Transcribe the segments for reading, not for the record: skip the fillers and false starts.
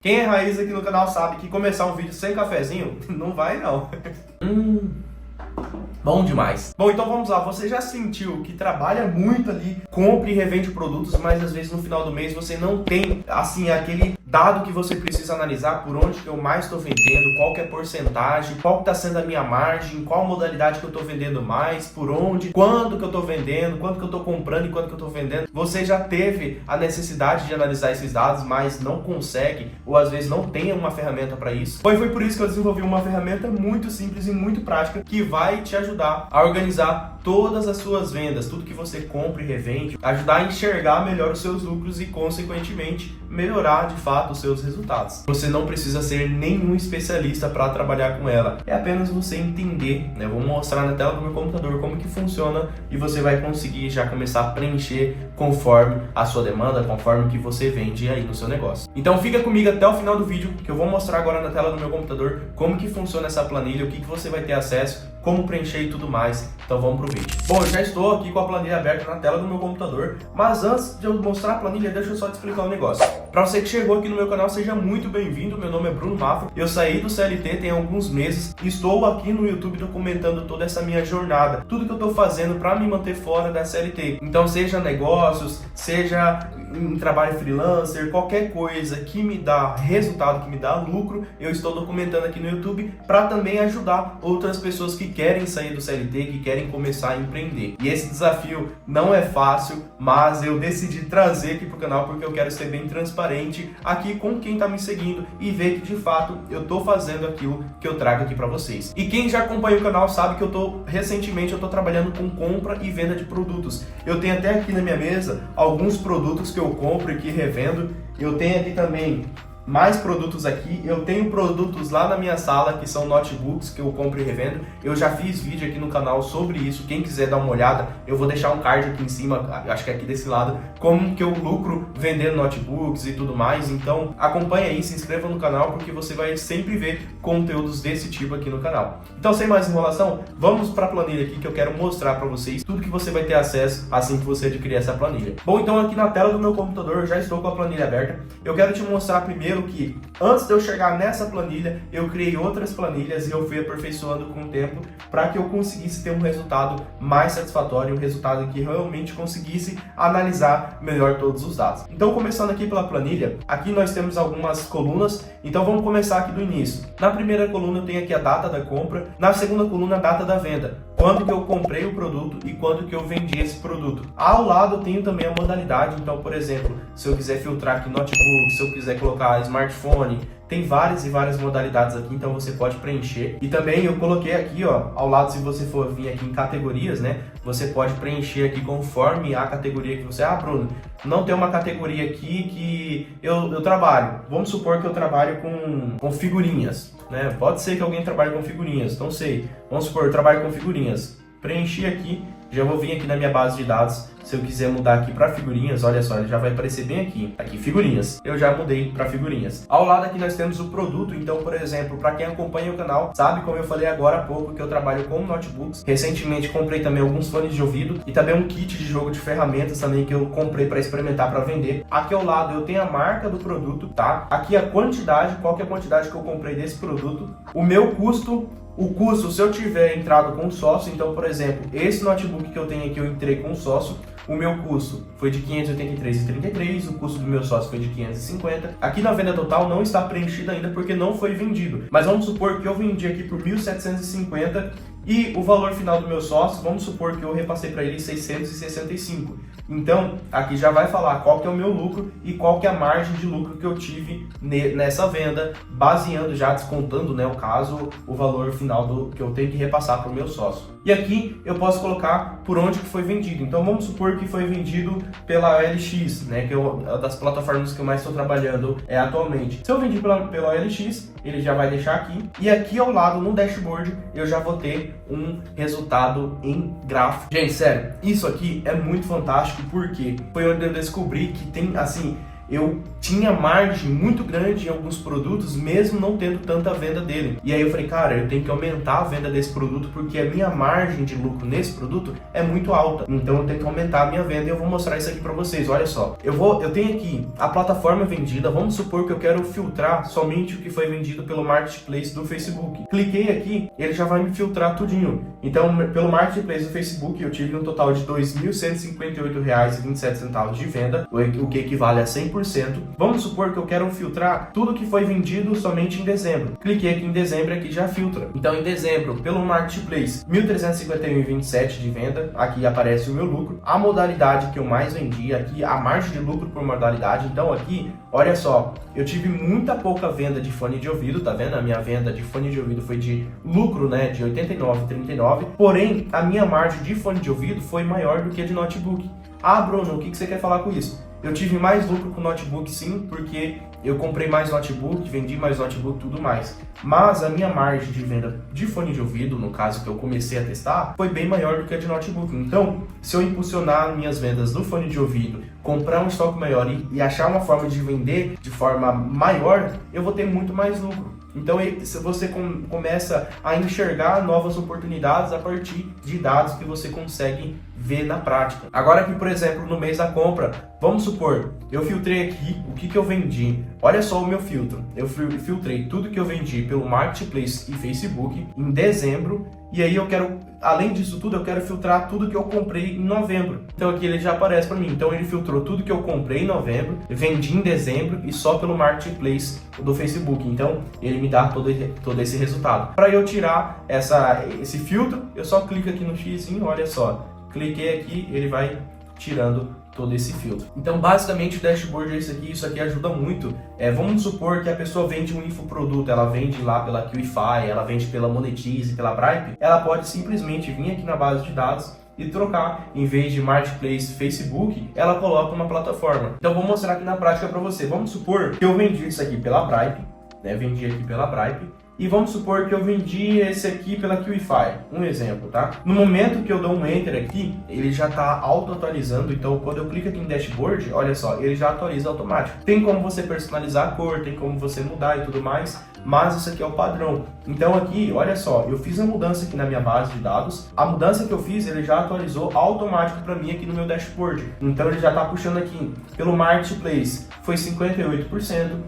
Quem é raiz aqui no canal sabe que começar um vídeo sem cafezinho não vai não. Bom demais. Bom, então vamos lá. Você já sentiu que trabalha muito ali, compra e revende produtos, mas às vezes no final do mês você não tem, assim, aquele dado que você precisa analisar por onde que eu mais estou vendendo, qual que é a porcentagem, qual que está sendo a minha margem, qual modalidade que eu estou vendendo mais, por onde, quando que eu estou vendendo, quanto que eu estou comprando e quanto que eu estou vendendo. Você já teve a necessidade de analisar esses dados, mas não consegue, ou às vezes não tem uma ferramenta para isso? Foi por isso que eu desenvolvi uma ferramenta muito simples e muito prática que vai te ajudar a organizar todas as suas vendas, tudo que você compra e revende, ajudar a enxergar melhor os seus lucros e, consequentemente, melhorar de fato os seus resultados. Você não precisa ser nenhum especialista para trabalhar com ela, é apenas você entender, né? Eu vou mostrar na tela do meu computador como que funciona e você vai conseguir já começar a preencher conforme a sua demanda, conforme o que você vende aí no seu negócio. Então fica comigo até o final do vídeo, que eu vou mostrar agora na tela do meu computador como que funciona essa planilha, o que você vai ter acesso, como preencher e tudo mais. Então vamos pro vídeo. Bom, eu já estou aqui com a planilha aberta na tela do meu computador, mas antes de eu mostrar a planilha, deixa eu só te explicar um negócio. Para você que chegou aqui no meu canal, seja muito bem-vindo. Meu nome é Bruno Mafra, eu saí do CLT tem alguns meses e estou aqui no YouTube documentando toda essa minha jornada, tudo que eu estou fazendo para me manter fora da CLT. Então, seja negócios, seja em trabalho freelancer, qualquer coisa que me dá resultado, que me dá lucro, eu estou documentando aqui no YouTube para também ajudar outras pessoas que querem sair do CLT, que querem começar a empreender. E esse desafio não é fácil, mas eu decidi trazer aqui pro canal porque eu quero ser bem transparente aqui com quem tá me seguindo e ver que de fato eu tô fazendo aquilo que eu trago aqui para vocês. E quem já acompanha o canal sabe que recentemente eu tô trabalhando com compra e venda de produtos. Eu tenho até aqui na minha mesa alguns produtos que eu compro e que revendo. Eu tenho aqui também mais produtos aqui, eu tenho produtos lá na minha sala que são notebooks que eu compro e revendo. Eu já fiz vídeo aqui no canal sobre isso, quem quiser dar uma olhada, eu vou deixar um card aqui em cima, acho que é aqui desse lado, como que eu lucro vendendo notebooks e tudo mais. Então acompanha aí, se inscreva no canal porque você vai sempre ver conteúdos desse tipo aqui no canal. Então, sem mais enrolação, vamos para a planilha aqui que eu quero mostrar para vocês tudo que você vai ter acesso assim que você adquirir essa planilha. Bom, então aqui na tela do meu computador eu já estou com a planilha aberta. Eu quero te mostrar primeiro que antes de eu chegar nessa planilha, eu criei outras planilhas e eu fui aperfeiçoando com o tempo para que eu conseguisse ter um resultado mais satisfatório, um resultado que realmente conseguisse analisar melhor todos os dados. Então, começando aqui pela planilha, aqui nós temos algumas colunas, então vamos começar aqui do início. Na primeira coluna eu tenho aqui a data da compra, na segunda coluna a data da venda, quando que eu comprei o produto e quando que eu vendi esse produto. Ao lado eu tenho também a modalidade, então, por exemplo, se eu quiser filtrar aqui notebook, se eu quiser colocar smartphone, tem várias e várias modalidades aqui, então você pode preencher. E também eu coloquei aqui, ó, ao lado, se você for vir aqui em categorias, né, você pode preencher aqui conforme a categoria que você... Ah, Bruno, não tem uma categoria aqui que eu trabalho. Vamos supor que eu trabalho com figurinhas, né? Pode ser que alguém trabalhe com figurinhas, não sei. Vamos supor, eu trabalho com figurinhas. Preenchi aqui, já vou vir aqui na minha base de dados. Se eu quiser mudar aqui para figurinhas, olha só, ele já vai aparecer bem aqui. Aqui, figurinhas. Eu já mudei para figurinhas. Ao lado aqui nós temos o produto. Então, por exemplo, para quem acompanha o canal, sabe, como eu falei agora há pouco, que eu trabalho com notebooks. Recentemente comprei também alguns fones de ouvido e também um kit de jogo de ferramentas também que eu comprei para experimentar, para vender. Aqui ao lado eu tenho a marca do produto, tá? Aqui a quantidade, qual que é a quantidade que eu comprei desse produto. O meu custo. O custo, se eu tiver entrado com sócio, então, por exemplo, esse notebook que eu tenho aqui, eu entrei com sócio, o meu custo foi de R$ 583,33, o custo do meu sócio foi de 550. Aqui na venda total não está preenchida ainda porque não foi vendido. Mas vamos supor que eu vendi aqui por 1.750 e o valor final do meu sócio, vamos supor que eu repassei para ele 665. Então, aqui já vai falar qual que é o meu lucro e qual que é a margem de lucro que eu tive nessa venda, baseando, já descontando, né, o caso, o valor final que eu tenho que repassar para o meu sócio. E aqui eu posso colocar por onde que foi vendido. Então, vamos supor que foi vendido pela OLX, né, que é uma das plataformas que eu mais estou trabalhando atualmente. Se eu vendi pela OLX, ele já vai deixar aqui. E aqui ao lado, no dashboard, eu já vou ter um resultado em gráfico. Gente, sério, isso aqui é muito fantástico porque foi onde eu descobri que tem, assim, eu tinha margem muito grande em alguns produtos, mesmo não tendo tanta venda dele. E aí eu falei, cara, eu tenho que aumentar a venda desse produto, porque a minha margem de lucro nesse produto é muito alta. Então eu tenho que aumentar a minha venda, e eu vou mostrar isso aqui para vocês. Olha só, eu tenho aqui a plataforma vendida. Vamos supor que eu quero filtrar somente o que foi vendido pelo Marketplace do Facebook. Cliquei aqui, ele já vai me filtrar tudinho. Então, pelo Marketplace do Facebook, eu tive um total de R$ 2.158,27 de venda, o que equivale a 100%. Vamos supor que eu quero filtrar tudo que foi vendido somente em dezembro. Cliquei aqui em dezembro, aqui já filtra. Então, em dezembro, pelo Marketplace, R$ 1.351,27 de venda. Aqui aparece o meu lucro. A modalidade que eu mais vendi, aqui a margem de lucro por modalidade. Então, aqui, olha só, eu tive muita pouca venda de fone de ouvido, tá vendo? A minha venda de fone de ouvido foi de lucro, né, de R$ 89,39. Porém, a minha margem de fone de ouvido foi maior do que a de notebook. Ah, Bruno, o que você quer falar com isso? Eu tive mais lucro com notebook, sim, porque eu comprei mais notebook, vendi mais notebook e tudo mais. Mas a minha margem de venda de fone de ouvido, no caso que eu comecei a testar, foi bem maior do que a de notebook. Então, se eu impulsionar minhas vendas do fone de ouvido, comprar um estoque maior e achar uma forma de vender de forma maior, eu vou ter muito mais lucro. Então você começa a enxergar novas oportunidades a partir de dados que você consegue ver na prática. Agora aqui, por exemplo, no mês da compra, vamos supor, eu filtrei aqui o que eu vendi. Olha só o meu filtro. Eu filtrei tudo que eu vendi pelo Marketplace e Facebook em dezembro. E aí eu quero, além disso tudo, eu quero filtrar tudo que eu comprei em novembro. Então aqui ele já aparece para mim. Então ele filtrou tudo que eu comprei em novembro, vendi em dezembro e só pelo Marketplace do Facebook. Então ele me dá todo esse resultado. Para eu tirar esse filtro, eu só clico aqui no xizinho, olha só. Cliquei aqui, ele vai tirando todo esse filtro. Então, basicamente, o dashboard é isso aqui ajuda muito. Vamos supor que a pessoa vende um infoproduto, ela vende lá pela QIFI, ela vende pela Monetize, pela Bripe, ela pode simplesmente vir aqui na base de dados e trocar, em vez de Marketplace Facebook, ela coloca uma plataforma. Então, vou mostrar aqui na prática para você. Vamos supor que eu vendi isso aqui pela Bripe, né? Vendi aqui pela Bripe. E vamos supor que eu vendi esse aqui pela QIFI, um exemplo, tá? No momento que eu dou um Enter aqui, ele já está auto-atualizando, então quando eu clico aqui em Dashboard, olha só, ele já atualiza automático. Tem como você personalizar a cor, tem como você mudar e tudo mais, mas isso aqui é o padrão. Então aqui, olha só, eu fiz a mudança aqui na minha base de dados, a mudança que eu fiz, ele já atualizou automático para mim aqui no meu Dashboard. Então ele já está puxando aqui pelo Marketplace, foi 58%,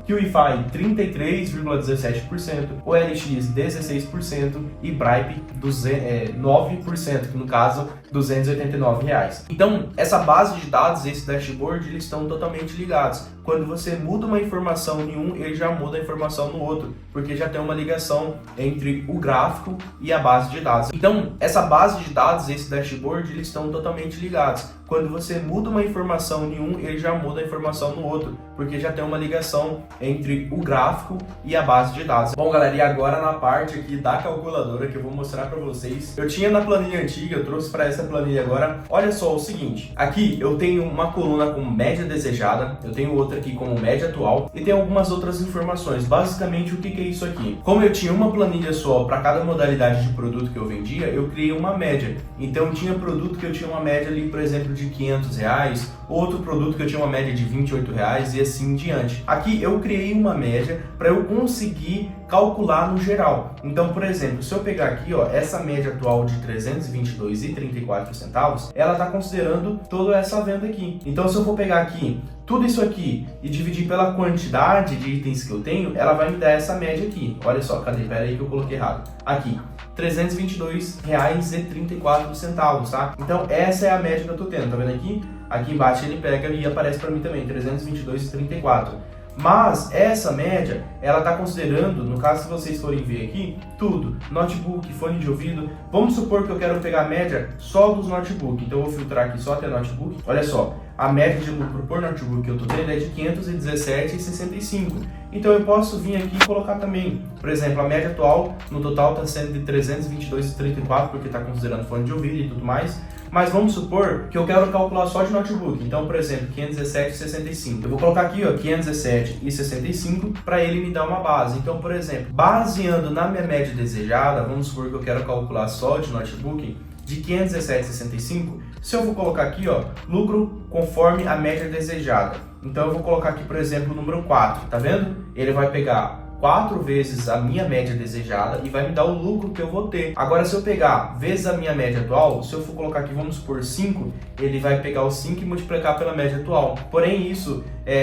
QIFI 33,17%, OLX 16% e Bripe 9%, que no caso R$289. Então, essa base de dados, esse dashboard, eles estão totalmente ligados. Quando você muda uma informação em um, ele já muda a informação no outro, porque já tem uma ligação entre o gráfico e a base de dados. Então, essa base de dados, esse dashboard, eles estão totalmente ligados. Quando você muda uma informação em um, ele já muda a informação no outro, porque já tem uma ligação entre o gráfico e a base de dados. Bom, galera, e agora na parte aqui da calculadora que eu vou mostrar para vocês. Eu tinha na planilha antiga, eu trouxe para essa planilha agora. Olha só o seguinte, aqui eu tenho uma coluna com média desejada, eu tenho outra aqui como média atual e tem algumas outras informações. Basicamente, o que é isso aqui? Como eu tinha uma planilha só para cada modalidade de produto que eu vendia, eu criei uma média. Então, tinha produto que eu tinha uma média ali, por exemplo, de R$500, outro produto que eu tinha uma média de R$28 e assim em diante. Aqui eu criei uma média para eu conseguir calcular no geral. Então, por exemplo, se eu pegar aqui, ó, essa média atual de R$322,34, ela está considerando toda essa venda aqui. Então, se eu for pegar aqui tudo isso aqui e dividir pela quantidade de itens que eu tenho, ela vai me dar essa média aqui. Olha só, cadê? Pera aí que eu coloquei errado. Aqui, R$322,34, tá? Então, essa é a média que eu tô tendo, tá vendo aqui? Aqui embaixo ele pega e aparece para mim também, R$322,34. Mas essa média, ela está considerando, no caso se vocês forem ver aqui, tudo, notebook, fone de ouvido. Vamos supor que eu quero pegar a média só dos notebook, então eu vou filtrar aqui só até notebook. Olha só, a média de lucro por notebook que eu estou tendo é de R$517,65. Então eu posso vir aqui e colocar também, por exemplo, a média atual no total está sendo de R$322,34, porque está considerando fone de ouvido e tudo mais. Mas vamos supor que eu quero calcular só de notebook. Então, por exemplo, 517,65. Eu vou colocar aqui, ó, 517,65 para ele me dar uma base. Então, por exemplo, baseando na minha média desejada, vamos supor que eu quero calcular só de notebook de 517,65. Se eu vou colocar aqui, ó, lucro conforme a média desejada. Então eu vou colocar aqui, por exemplo, o número 4, tá vendo? Ele vai pegar 4 vezes a minha média desejada e vai me dar o lucro que eu vou ter. Agora, se eu pegar vezes a minha média atual, se eu for colocar aqui, vamos supor 5, ele vai pegar o 5 e multiplicar pela média atual. Porém, isso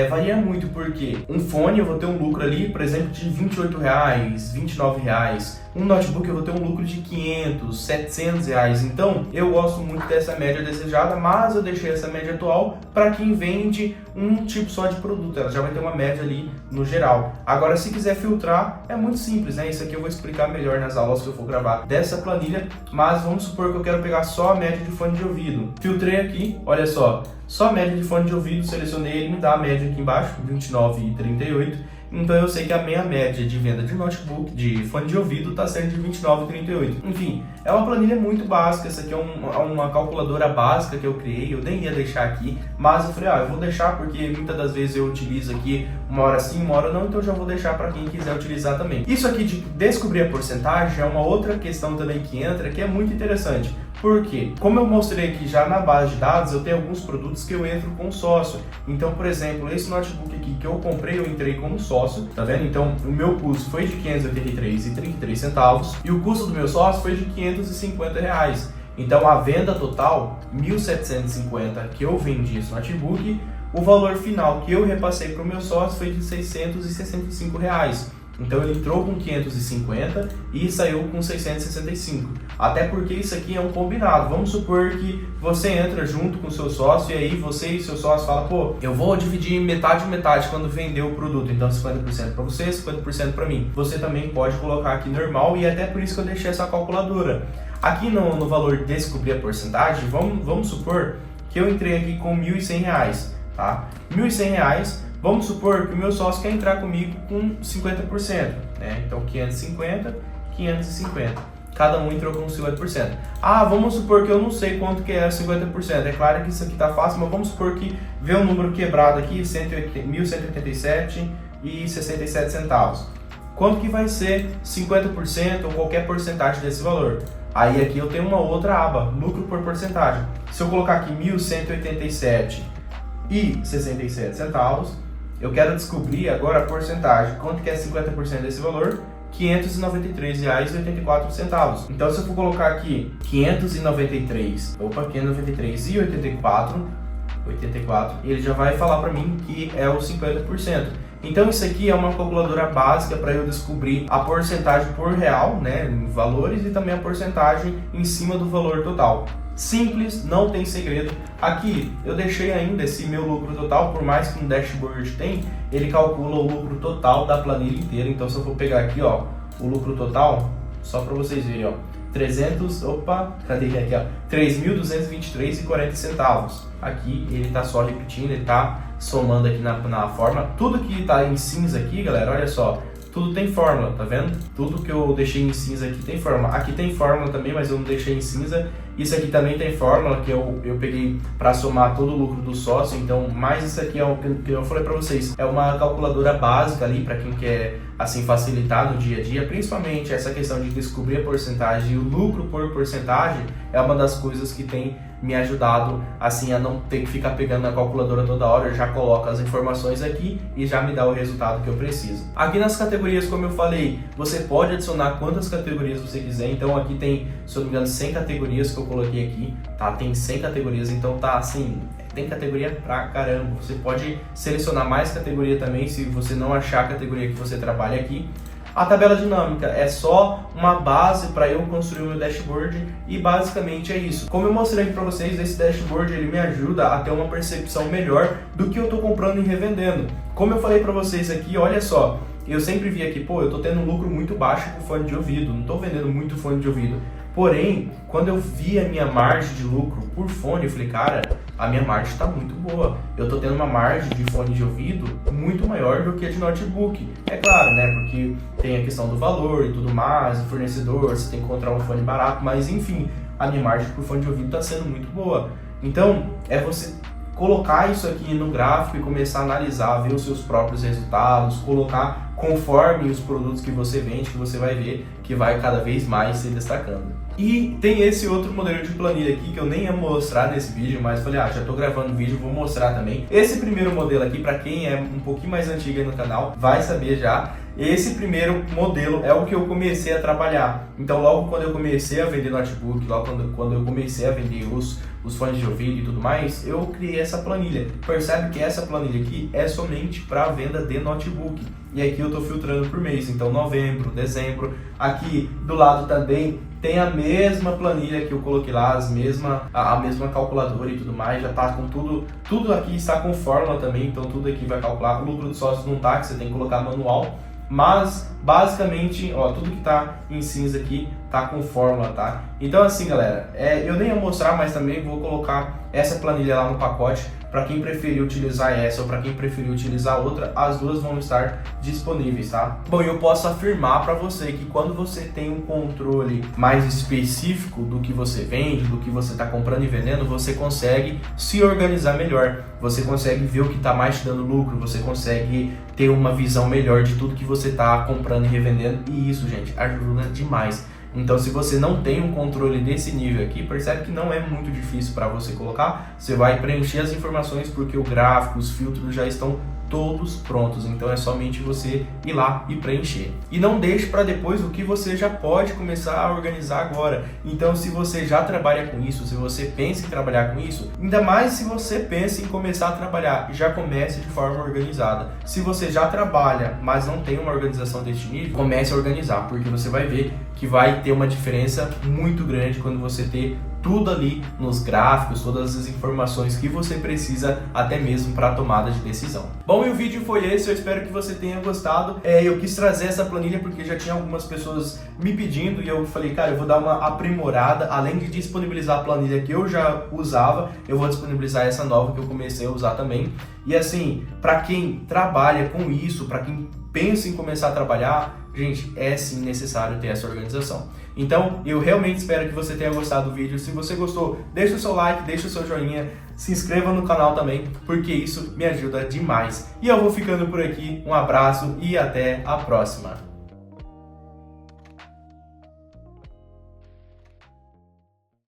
varia muito, porque um fone eu vou ter um lucro ali, por exemplo, de R$28, R$29. Um notebook eu vou ter um lucro de R$500, R$700. Então, eu gosto muito dessa média desejada, mas eu deixei essa média atual para quem vende um tipo só de produto. Ela já vai ter uma média ali no geral. Agora, se quiser filtrar, é muito simples, né? Isso aqui eu vou explicar melhor nas aulas que eu for gravar dessa planilha, mas vamos supor que eu quero pegar só a média de fone de ouvido. Filtrei aqui, olha só a média de fone de ouvido, selecionei, ele me dá a média aqui embaixo, 29,38. Então eu sei que a minha média de venda de notebook, de fone de ouvido, está sendo de 29,38. Enfim, é uma planilha muito básica. Essa aqui é uma calculadora básica que eu criei. Eu nem ia deixar aqui, mas eu falei, eu vou deixar porque muitas das vezes eu utilizo aqui uma hora sim, uma hora não, então já vou deixar para quem quiser utilizar também. Isso aqui de descobrir a porcentagem é uma outra questão também que entra, que é muito interessante. Porque, como eu mostrei aqui já na base de dados, eu tenho alguns produtos que eu entro com sócio. Então, por exemplo, esse notebook aqui que eu comprei, eu entrei como sócio, tá vendo? Então, o meu custo foi de R$ 583,33 e o custo do meu sócio foi de R$550. Então, a venda total, R$ 1.750 que eu vendi esse notebook, o valor final que eu repassei para o meu sócio foi de R$ 665. Então ele entrou com 550 e saiu com 665. Até porque isso aqui é um combinado. Vamos supor que você entra junto com o seu sócio e aí você e seu sócio falam, pô, eu vou dividir metade quando vender o produto. Então 50% para você, 50% para mim. Você também pode colocar aqui normal e até por isso que eu deixei essa calculadora. Aqui no valor descobrir a porcentagem, vamos supor que eu entrei aqui com R$ 1.100, tá? R$ 1.100. Vamos supor que o meu sócio quer entrar comigo com 50%, né? Então 550, 550. Cada um entrou com 50%. Vamos supor que eu não sei quanto que é 50%. É claro que isso aqui tá fácil, mas vamos supor que vê um número quebrado aqui, 1.187,67. Quanto que vai ser 50% ou qualquer porcentagem desse valor? Aí aqui eu tenho uma outra aba, lucro por porcentagem. Se eu colocar aqui 1.187,67, eu quero descobrir agora a porcentagem. Quanto que é 50% desse valor? R$ 593,84. Então, se eu for colocar aqui 593,84, ele já vai falar para mim que é o 50%. Então, isso aqui é uma calculadora básica para eu descobrir a porcentagem por real, né, em valores, e também a porcentagem em cima do valor total. Simples, não tem segredo. Aqui eu deixei ainda esse meu lucro total, por mais que um dashboard tem, ele calcula o lucro total da planilha inteira. Então se eu for pegar aqui, ó, o lucro total, só para vocês verem, ó, 3.223,40 Aqui ele tá só repetindo, ele tá somando aqui na fórmula. Tudo que tá em cinza aqui, galera, olha só, tudo tem fórmula, tá vendo? Tudo que eu deixei em cinza aqui tem fórmula. Aqui tem fórmula também, mas eu não deixei em cinza. Isso aqui também tem fórmula que eu peguei para somar todo o lucro do sócio. Então, mais isso aqui é o que eu falei para vocês. É uma calculadora básica ali para quem quer assim facilitar no dia a dia. Principalmente essa questão de descobrir a porcentagem e o lucro por porcentagem é uma das coisas que tem me ajudado assim a não ter que ficar pegando na calculadora toda hora. Eu já coloco as informações aqui e já me dá o resultado que eu preciso. Aqui nas categorias, como eu falei, você pode adicionar quantas categorias você quiser. Então aqui tem, se eu não me engano, 100 categorias que eu coloquei aqui, tá? Tem 100 categorias, então tá assim, tem categoria pra caramba. Você pode selecionar mais categoria também se você não achar a categoria que você trabalha aqui. A tabela dinâmica é só uma base para eu construir o meu dashboard e basicamente é isso. Como eu mostrei aqui para vocês, esse dashboard ele me ajuda a ter uma percepção melhor do que eu estou comprando e revendendo. Como eu falei para vocês aqui, olha só, eu sempre vi aqui, pô, eu estou tendo um lucro muito baixo com fone de ouvido, não estou vendendo muito fone de ouvido. Porém, quando eu vi a minha margem de lucro por fone, eu falei, cara, a minha margem está muito boa. Eu estou tendo uma margem de fone de ouvido muito maior do que a de notebook. É claro, né? Porque tem a questão do valor e tudo mais, o fornecedor, você tem que encontrar um fone barato, mas enfim, a minha margem por fone de ouvido está sendo muito boa. Então, é você colocar isso aqui no gráfico e começar a analisar, ver os seus próprios resultados, colocar conforme os produtos que você vende, que você vai ver que vai cada vez mais se destacando. E tem esse outro modelo de planilha aqui que eu nem ia mostrar nesse vídeo, mas falei, já tô gravando vídeo, vou mostrar também. Esse primeiro modelo aqui, para quem é um pouquinho mais antigo aí no canal, vai saber já. Esse primeiro modelo é o que eu comecei a trabalhar. Então logo quando eu comecei a vender notebook, logo quando eu comecei a vender os fones de ouvido e tudo mais, eu criei essa planilha. Percebe que essa planilha aqui é somente para venda de notebook. E aqui eu tô filtrando por mês, então novembro, dezembro. Aqui do lado também tem a mesma planilha que eu coloquei lá, a mesma calculadora e tudo mais, já tá com tudo aqui está com fórmula também, então tudo aqui vai calcular. O lucro de sócios não tá, que você tem que colocar manual, mas basicamente, ó, tudo que tá em cinza aqui tá com fórmula, tá? Então assim, galera, eu nem ia mostrar, mas também vou colocar essa planilha lá no pacote. Para quem preferir utilizar essa ou para quem preferir utilizar outra, as duas vão estar disponíveis, tá? Bom, eu posso afirmar para você que quando você tem um controle mais específico do que você vende, do que você está comprando e vendendo, você consegue se organizar melhor, você consegue ver o que está mais te dando lucro, você consegue ter uma visão melhor de tudo que você está comprando e revendendo, e isso, gente, ajuda demais. Então, se você não tem um controle desse nível aqui, percebe que não é muito difícil para você colocar. Você vai preencher as informações porque o gráfico, os filtros já estão todos prontos. Então, é somente você ir lá e preencher. E não deixe para depois o que você já pode começar a organizar agora. Então, se você já trabalha com isso, se você pensa em trabalhar com isso, ainda mais se você pensa em começar a trabalhar, já comece de forma organizada. Se você já trabalha, mas não tem uma organização deste nível, comece a organizar, porque você vai ver que vai ter uma diferença muito grande quando você ter tudo ali nos gráficos, todas as informações que você precisa até mesmo para a tomada de decisão. Bom, e o vídeo foi esse, eu espero que você tenha gostado. Eu quis trazer essa planilha porque já tinha algumas pessoas me pedindo e eu falei, cara, eu vou dar uma aprimorada, além de disponibilizar a planilha que eu já usava, eu vou disponibilizar essa nova que eu comecei a usar também. E assim, para quem trabalha com isso, para quem pensa em começar a trabalhar, gente, é sim necessário ter essa organização. Então, eu realmente espero que você tenha gostado do vídeo. Se você gostou, deixa o seu like, deixa o seu joinha, se inscreva no canal também, porque isso me ajuda demais. E eu vou ficando por aqui, um abraço e até a próxima.